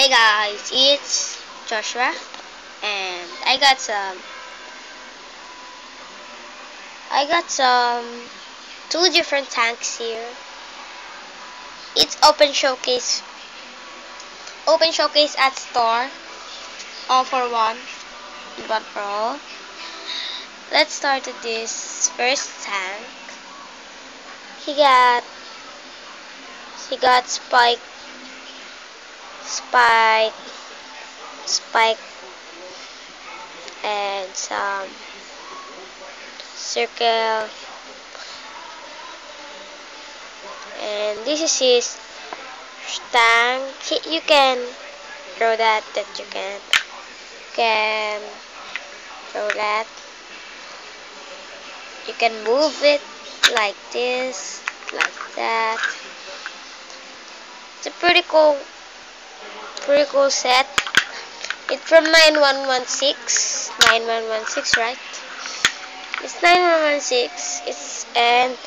Hey guys, it's Joshua, and I got some two different tanks here. It's open showcase at store, all for one, and one for all. Let's start with this first tank. He got spike, spike, spike, and some circle, and this is his tank. You can throw that you can throw that. You can move it like this, like that. It's a pretty cool set. It's from 9116, right? It's 9116. And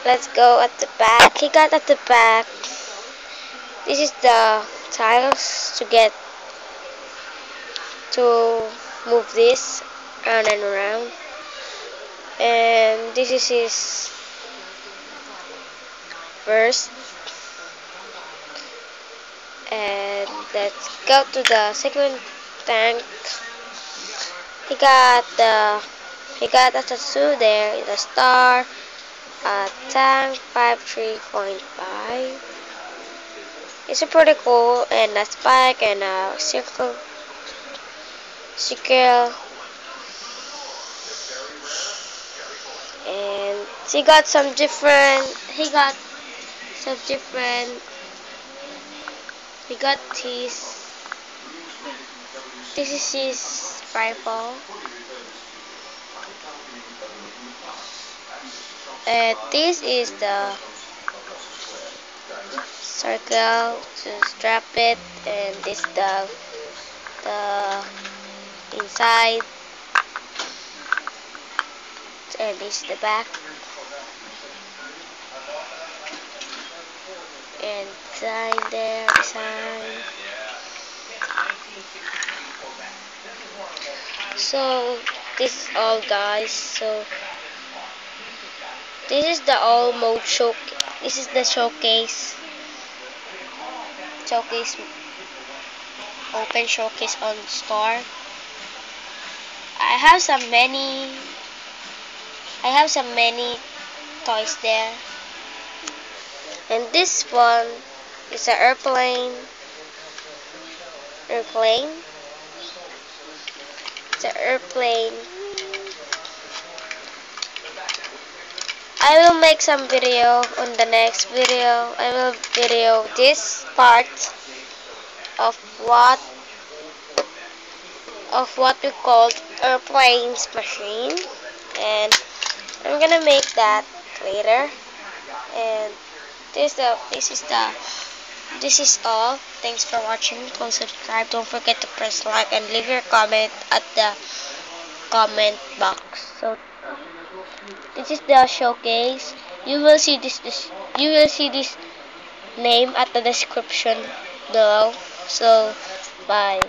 let's go at the back. He got at the back. This is the tiles to move this around and around. And this is his first. And let's go to the second tank. He got a tattoo there, the star, tank 53.5. It's a pretty cool, and a spike and a circle, and he got some different. He got his. This is his rifle. This is the circle to strap it, and this the inside, and this is the back, and design. So this is all, guys. So this is the all mode show. This is the showcase open showcase on store. I have some many toys there, and this one is an airplane. It's an airplane. I will make some video on the next video. I will video this part of what we called airplanes machine, and I'm gonna make that later. And this is all. Thanks for watching. Don't subscribe. Don't forget to press like and leave your comment at the comment box. So this is the showcase. You will see this name at the description below. So bye.